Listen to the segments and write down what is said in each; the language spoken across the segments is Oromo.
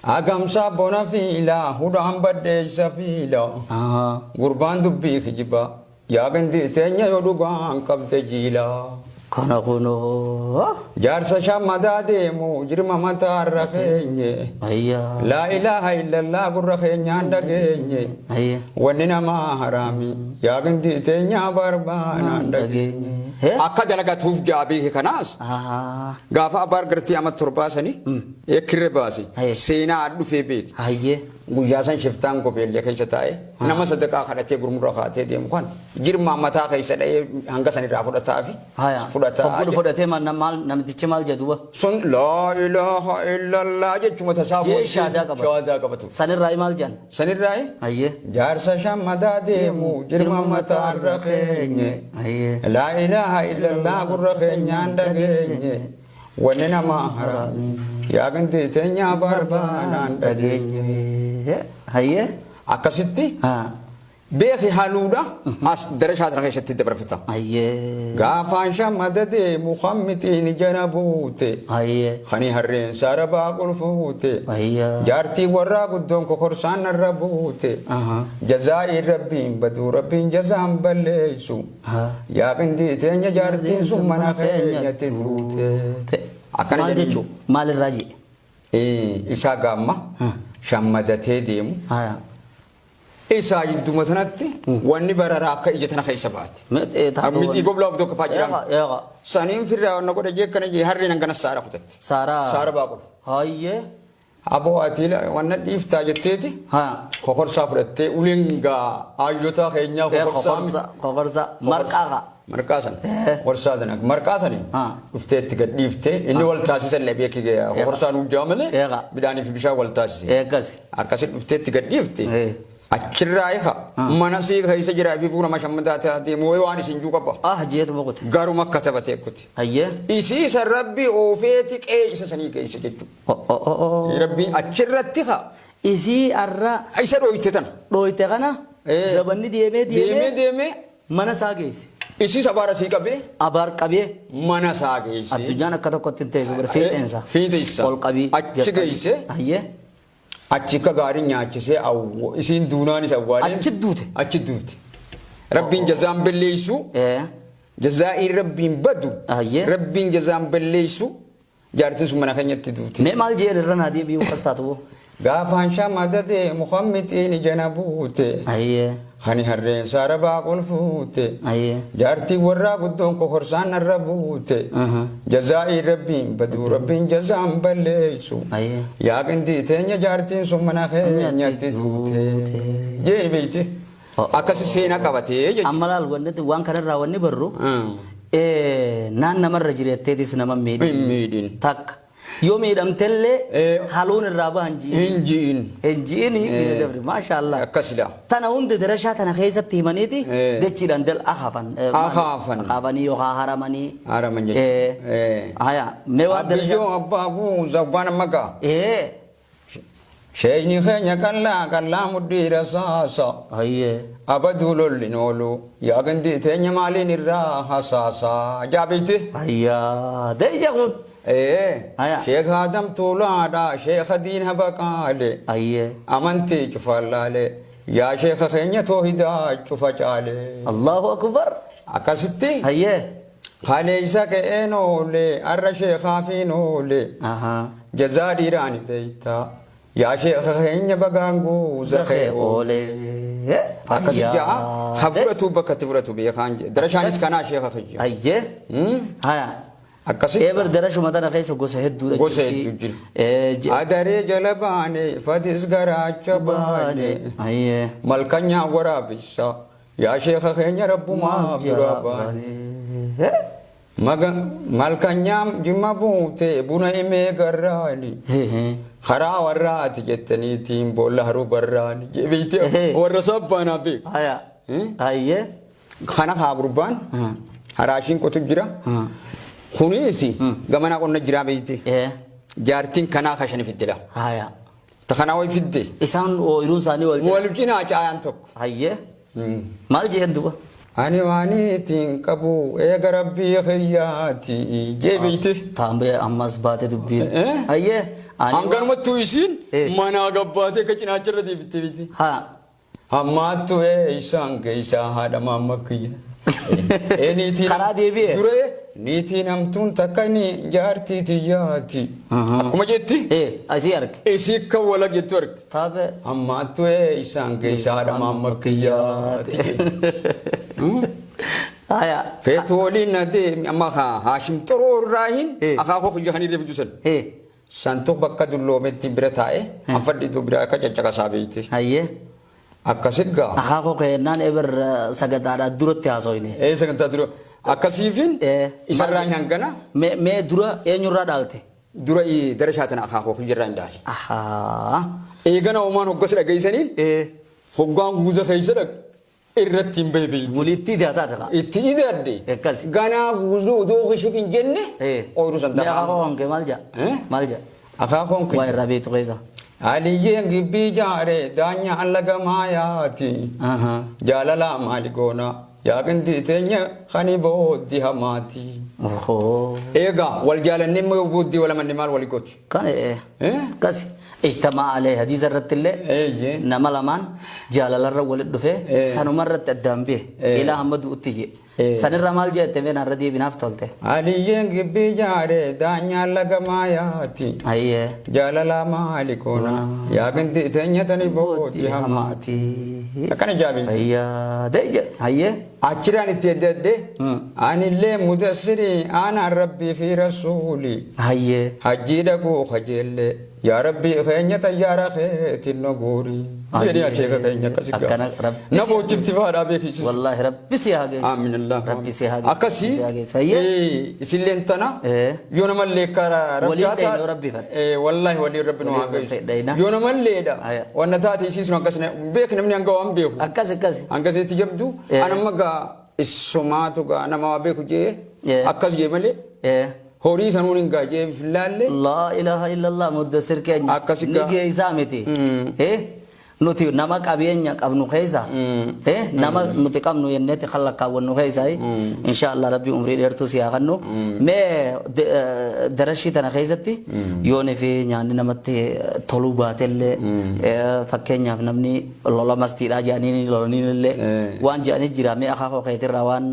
Agamsa bona fila hudam badde safila Gurban dubbi khijiba Yagandi tenya yodugan kabte jila Kana kono Jarsa shamada demu jirma mata rakhenye Ayya La ilaha illallah gurrakhenye andagenye Ayya Wanina ma harami Yagandi tenya barbana andagenye Akka dalagat huf jabi kanas Gafa abar garti amat turbasani ekirre basi Sena adu febek Ayye Gujasan shiftan ko belle kai chatae nama sadaka khadate gurmura khate dem khan girma mata kai sadai hanga sani ra fudata afi fudata fudate man mal namtiche mal jaduwa sun la ilaha illallah je chuma tasabu je shada ka batu sanir rai mal jan sanir rai ayye jar sa shamada demu girma mata rakhenye ayye la ilaha illallah gurrakhenye andagenye wanena ma harami yaganti tenya barbana andagenye Hayye akkasitti beekhi haluudha as darashaat rakheeshatti dabarfata Hayye gaafaan shamadade mukhammitiin janabuute Hayye khani harreen sarabaa qulfuute Hayya jaartii warraa guddoon kokorsaan narra buute jazaa'ii rabbiin baduu rabbiin jazaan balleessu yaaqintii teenya jaartiin sun mana keenyatti tuute akkana jechuun maalirraa jee isaa gaamma shammadatee deemu isaa jidduma sanatti wanni bararaa akka ija tana keessa baate miti goblaa tokko faajiraan saniin firraa wanna godha jeekkana jee harreen hangana saara kutatte saara baaqulu Hayye aboo atiila wanna dhiiftaa jetteeti kokorsaa fudhattee uleen gaa aayyotaa keenyaa kokorsaa marqaa sana korsaa sana marqaa sanii dhufteetti gad dhiiftee inni wal taasisan labee kigee kokorsaan hujjaa malee midhaanii fi bishaan wal taasise akkasitti dhufteetti gad dhiifte achirraa ifa mana sii keessa jiraa fi fuula mashammadaa taatee moo'ee waan isin juu qaba jeetu boqote garuma akka taphatee kutti isii isa rabbi oofeeti qee isa sanii keessa jechuudha rabbiin achirratti haa isii arra isa dhooyte tana dhooyte kana zabanni deemee mana isaa geesse Isi sabara si kabe? Abar kabe? Mana sage isi. Adujan akata kotin tezu ber fitensa. Fitensa. Kol kabi. Acci geise? Ayye. Acci ka gari nyachi se aw isin dunani sawale. Acci dute. Rabbin jazam belleisu. Jazai rabbin badu. Ayye. Rabbin jazam belleisu. Jartin sumana kanyatti dute. Me mal jere rana di bi wastatu. Gafan shamadade muhammitin janabute. Ayye. Khani harreen sarabaa qulfuute jaartii warraa guddoon kokorsaan narra buute jazaa'ii rabbiin baduu rabbiin jazaan balleessu yaaqintii teenya jaartiin sun mana keenyatti tuute jee beekte akkasi seenaa qabatee jechuudha. Amma laal wanti waan kanarraa wanni barru naan namarra jireetteetis nama miidhin takka. Yoo miidhamtellee haluun irraa bahan hinjiin maashaallah akkasila tana hundi darashaa tana keessatti himaniiti dachiidhaan dal akaafanii yookaan haramanii haya meewaa darashaa abbaa guuza waan magaa sheeyni keenya kallaa muddii rasaasa abaduu lolli noolu yaaqintii teenya maaliin irraa hasaasa jaabite deeja kun Sheikh Adam Tulada, Sheikh Din Habakale, Amanti Chufalale, Ya Sheikh Kenya Tohida Chufachale. Allahu Akbar. Akasitti? Aye. Hale Isake Enole, Arra Sheikh Hafinole, Jazadi Rani Beita, Ya Sheikh Kenya Bagangu, Zakhe Ole. Akasitti, Havratu Bakaturatu Behan, Drashanis Kana Sheikh Kenya. Aye. Haya. Ever darashu matana kaysa gosa heddu jira adare jalabane fadis garacha bane malkanya warabisa ya sheikh khenya rabbuma abdurabane maga malkanya jimabute buna ime garani khara warati jettani tim bolla haru barani jebite warasabana be ayye khana khaburban harashin kotu jira Khunisi gamana qonna jira beeyte jaartin kana khashani fidila takana way fidde isan o irun sani wal jina jaayan tok hayye mal jeeduba أنا واني تنكبو إيه ربي خياتي جيبيتي تامبي أمس باتي دبي أيه أنكر ما تويسين ما ناقباتي كجنا جردي بتبيتي ها أما تو إيشان كيشا هذا ما مكية نيتي خرا ديبي دري نيتي نمتون تكني جارتي تياتي كم جتي أسيرك إيشيك ولا جتورك تابع أما تو إيشان كيشا هذا ما مكية هيا فتولي ندي أما هاشم ترور راهين أخاكو خجاني ده بجسل سانتوك بكا دلو متي برتاي أفرد دو برا كجاكا سابيتي هيا أكاسيكا أخاكو كينان إبر سجدارا دورت تياسويني سجدارا دورت أكاسيفين إسرائيل هنگنا ما دورا ينورا دالتي دورا درجاتنا أخاكو خجران دال إيغانا ومان هقصر أجيسانين هقان غوزا خيسرك إرتين بيبي وليتي ده تاتلا إتي ده دي كاس غانا غوزو دو خشوفين جنة أورو سنتا يا أخاكم كمالجا مالجا أخاكم كي وين ربيتو كيسا علي ينجي بيجاري دانيا الله ماياتي جالالا مالكونا يا كنتي تنيا خاني بودي هماتي إيجا والجال نمو بودي ولا من نمال وليكوت كان كاس اجتماع عليه حديث الرت الله نما لمان جالال الرول الدفه سنمرت الدم به إلى محمد أتيجي سنر رمال جاء تبين الردي بنافتولته علي ينجي بيجاري دانيا الله ماياتي أيه جالالا مالكونا يا كنتي تنيا تني بودي هماتي أكان جابين أيه ده أيه أشراني تدده أنا اللي مدسري أنا ربي في رسولي أيه حجيدكو خجل يا ربي خينيا تيارا خيت النغوري يعني أشيك خينيا كسيكا نبو جفتي فارا بيكيش والله ربي سيهاجي آمين الله ربي سيهاجي أكسي سيا سيلنتنا يوم الليكارا ربجاتا ربي فت والله ولي ربي نواقش يوم الليدا ونتاتي سيسنا كسنا بيك نمني أنقوام بيو أكسي أنقسي تجبدو أنا مغا السماتو أنا ما بيكو جيه أكسي جمالي هوري سنونين كاجي فلالة لا إله إلا الله مدسر كأني نيجي إسامتي نوتي نمك أبيني أبنو خيزا نمك نوتي كم نو ينتي خلا كأونو خيزا إن شاء الله ربي عمري درتو سياغنو ما درشي تنا خيزتي يوني في يعني نمتي طلوبات اللي فكين نمني لولا مستيرا جاني لولني اللي وان جاني جرامي أخاكو خيتي روان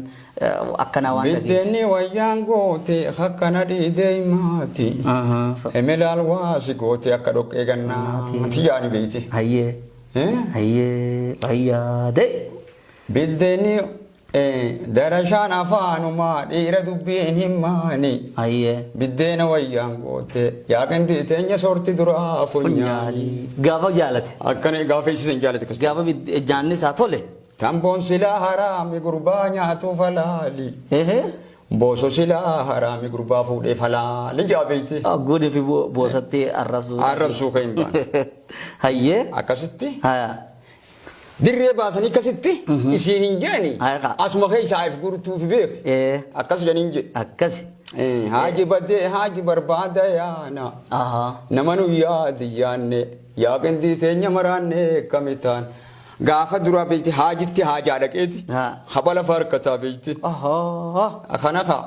أكنا وان بدني ويانغو تي خكنا دي ديماتي هملال واسكو تي أكدوك إيغنا تياني بيتي هيه هيه ده بدني درشان أفانو ما دير دبين هماني هيه بدنا ويانغو تي يا كنتي تنيا صورتي درا فنيالي غابا جالت أكني غافيش سنجالت كس غابا جانني ساتولي تامبون سلا حرامي قربانيا تو فلالي بوسو سلا حرامي قربا فودي فلالي جابيتي غودي في بوساتي عربسو كاين بان هيه أكستي ها دري باسني كستي يسيرين جاني أسمع خي شايف قرتو في بيك أكس جانينج أكس هاجي بدي هاجي برباد يا أنا نمنو يا ديانة يا كندي تينيا مرانة كميتان غافة درا بيتي حاجتي حاجة كيتي خبلا فرق كتا بيتي خنا خا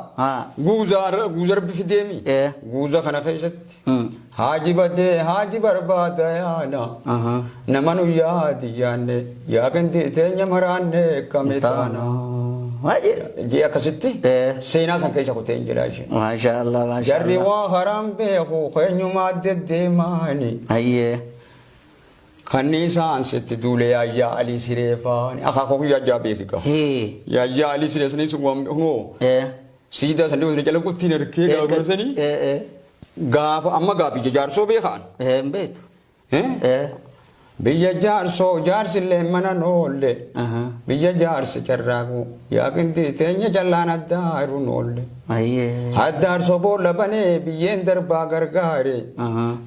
غوزار بفديمي غوزا خنا خيست حاجي بدي حاجي برباد يا أنا نمنو يا ديانة يا كنتي تينيا مرانة كميتانا جي أكستي سينا سانكيشا كوتين جلاش ما شاء الله ما شاء الله جري وخرام بيخو خينيو مادة ديماني أيه خنيسان ست دولة يا علي سريفاني أخاكو يا جابيكا يا علي سريفاني سوام هو سيدا سندو سنجلو كتير ركيا غرسني غاف أما غابي جارسو بيخان بيت بيجا جارسو جارس اللي منا نولي بيجا جارس كراغو يا كنتي تينيا جلانا دارو نولي هدار صبور لبني بيين دربا غرغاري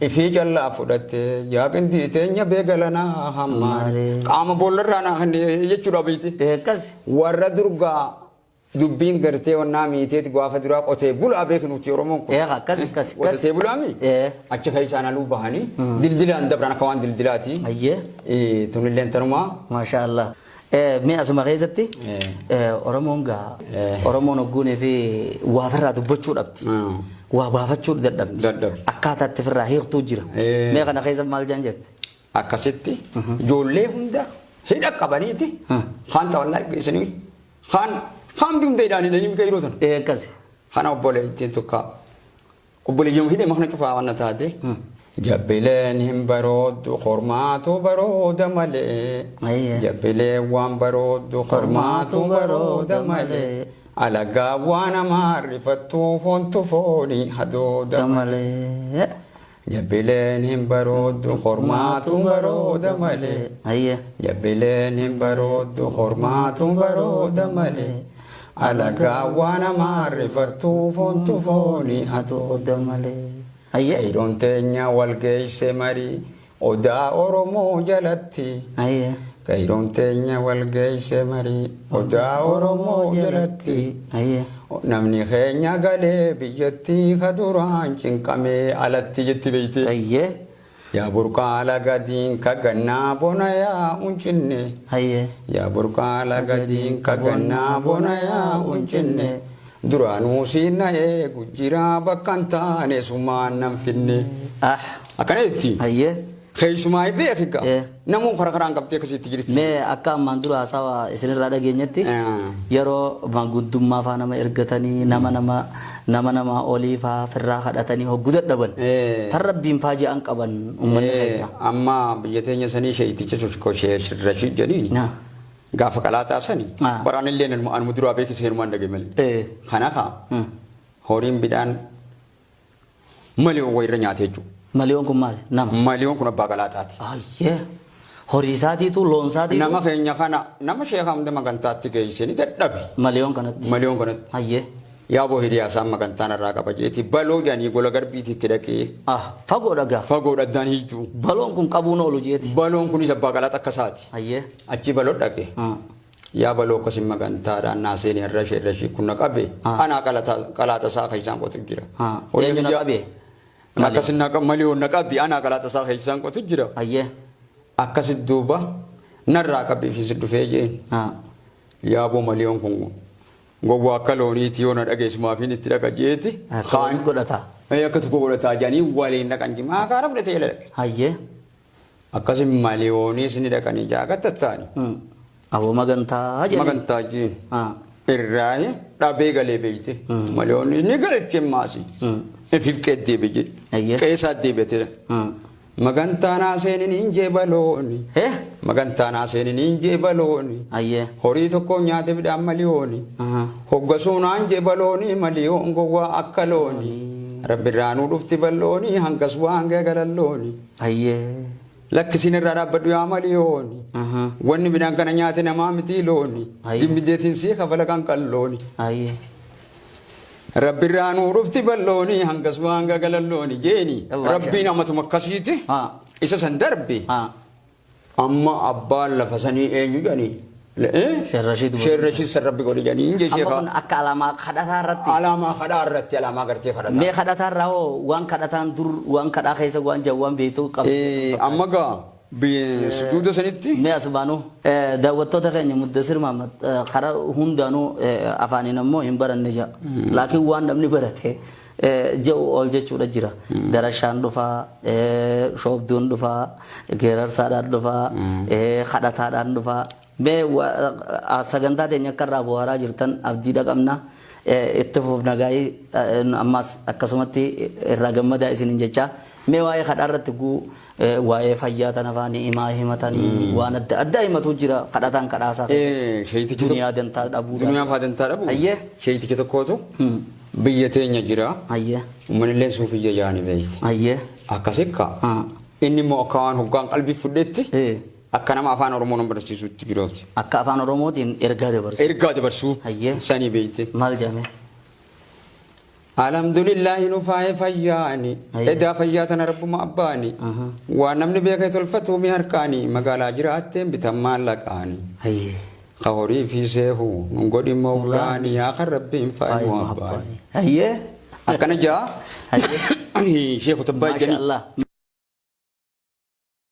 إفي جلا فودت يا كنتي تينيا بيغلنا هماري قام بولرانا خني يچورا بيتي كاس ورا درغا دبين غرتي ونامي تي غافا درا قوتي بول ابيك نوتي رومون كاس كاس قوتي بول امي اچ خيسانا لو بهاني دلدل اندبرنا كوان دلدلاتي ايه تونلين ترما ما شاء الله مي أسمع غيزتي أورمونغا أورمون أقولي في وافرة دبتشو ربتي وابافتشو دردبتي أكاتا تفرح هير توجرا مي أنا غيزة مال جانجت أكاسيتي جولي هندا هيدا كبانيتي خان تولى سنين خان بيوم تيداني نجيم كيروتن كذي خان أبولي تيتوكا أبولي يوم هيدا مخنا شوفا وانا تادي جبلين هم برود خرماتو برود ملي جبلين وان برود خرماتو برود ملي على قوانا معرفتو فونتو فوني حدود ملي جبلين هم برود خرماتو برود ملي جبلين هم برود خرماتو برود ملي على قوانا معرفتو فونتو فوني حدود ملي كيرون تينيا والجيش مري ودا أورمو جلتي كيرون تينيا والجيش مري ودا أورمو جلتي نمني خينيا قالي بيجتي خدوران كمي على تيجتي بيتي يا بركا على قدين كجنا بنايا ونجني يا بركا على قدين كجنا بنايا ونجني duranu sinna gujira bakantane sumanam finne akanetti khaysumay beekika namu kharakharan qabte kasiti jirti me akka manduru asawa isin rada genyatti yaro magudumma fa nama ergatani nama olifa firra khadatani hogudat daban tarabbin faji an qaban ummanni khayja amma biyatenya sani shayti ko rashid jalini gaafa qalaataa sani baraan illee an muduraa beeki seerumaan dhageemale kanaaf horiin bidhaan maliyoon wayirra nyaate jechuudha. Maliyoon kun maali? Nama. Maliyoon kun abbaa qalaataati. Ayyee horii isaatiitu loon isaatiitu. Nama keenya kana nama sheekamte magantaatti geessanii dadhabe. Maliyoon kanatti. Maliyoon kanatti. Ayyee. Yaaboo hiriyaasaan magantaan irraa qaba jeeti baloo jaanii gola garbiitti itti dhaqee. Fagoo dhagaa. Fagoo dhaddaan hiitu. Baloon kun qabuun oolu jeeti. Baloon kunis abbaa qalaata akkasaati. Ayyee. Achi baloo dhaqee. Yaa baloo akkasii magantaadhaan naaseenii irra kunna qabee. Anaa qalaata isaa keessaan qotu jira. Eenyu na qabee? Akkasii maliyoon na qabee anaa qalaata isaa keessaan qotu jira. Ayyee. Akkasii duuba narraa qabee fi dhufee jeen. Yaaboo maliyoon kun. Gowwaa akka looniiti yoo na dhageessumaafin itti dhaqa jeeti. Kaan godhata. Akka tokko godhataa jedhanii waliin dhaqan jimaa kaara fudhatee jala dhaqe. Hayyee. Akkasii maliyooniis ni dhaqanii jaagattattaani. Aboo magantaa jedhanii. Magantaa jeen. Irraayi dhabee galee beekte. Maliyooniis ni galchee maasi. Ififqee deebi'e jedhe. Qeessaa deebi'atedha. Magantaan haaseenin injee balooni. Magantaan haaseenin injee balooni. Horii tokko nyaate bidhaan maliyooni. Hoggasuun injee balooni maliyoon gowwaa akka looni. Rabbirraanuu dhufti ballooni hangas waan galallooni. Lakkisiin irraa dhaabbadhu yaa maliyooni. Wanni bidhaan kana nyaate namaa miti looni. Dhimmideetiin sii kafala kan qallooni. Rabbirraanuu dhufti ballooni hangas waan galallooni jeeni. Rabbiin ammatuma akkasiiti. Isa san darbe. Amma abbaan lafa sanii eenyu jedhanii. Sheerrashiid san rabbi godhe jedhanii inje sheekaa. Amma kun akka alaamaa kadhataa irratti. Alaamaa kadhaa irratti alaamaa gartee kadhataa. Mee kadhataa irraa hoo waan kadhataan dur waan kadhaa keessa waan jawwaan beektu qabu. Amma gaa sujuuda sanitti. Mee asbaanu daawwattoota keenya Muddasir Mahammad karaa hundaanuu afaaniin ammoo hin baranne jira. Laakiin waan namni barate jau ol jechuudha jira. Darashaan dhufaa, shoobduun dhufaa, geerarsaadhaan dhufaa, kadhataadhaan dhufaa. Mee sagantaa teenya akka irraa bu'aaraa jirtan abdiidha qabna. Itti fufna gaa'ii ammas akkasumatti irraa gammadaa isiniin jecha. Mee waa'ee kadhaa irratti waa'ee fayyaa tan afaanii himaa himatanii waan adda addaa himatu jira kadhataan kadhaasaa. Duniyaa dantaa dhabuu. Duniyaa faa dantaa dhabuu. Sheeyiticha tokkootu biyya teenya jira. Uummanillee suufiyya jaanii beekti. Akkasikka inni immoo akka waan hoggaan qalbii fudhetti. Akka nama afaan Oromoon barsiisutti jiruuti. Akka afaan Oromootiin ergaa dabarsu. Ergaa dabarsu. Sanii beekte. Maal jedhame? Alhamdulillahi nufaa'ee fayyaani. Edaa fayyaa tana rabbuma abbaani. Waan namni beekee tolfatu mi harkaani. Magaalaa jiraatteen bitan maallaqaani. Ka horii fi seehuu nun godhi mawlaani yaa kan rabbiin faayimu abbaani. Akkana jaa. Sheekota baay'ee.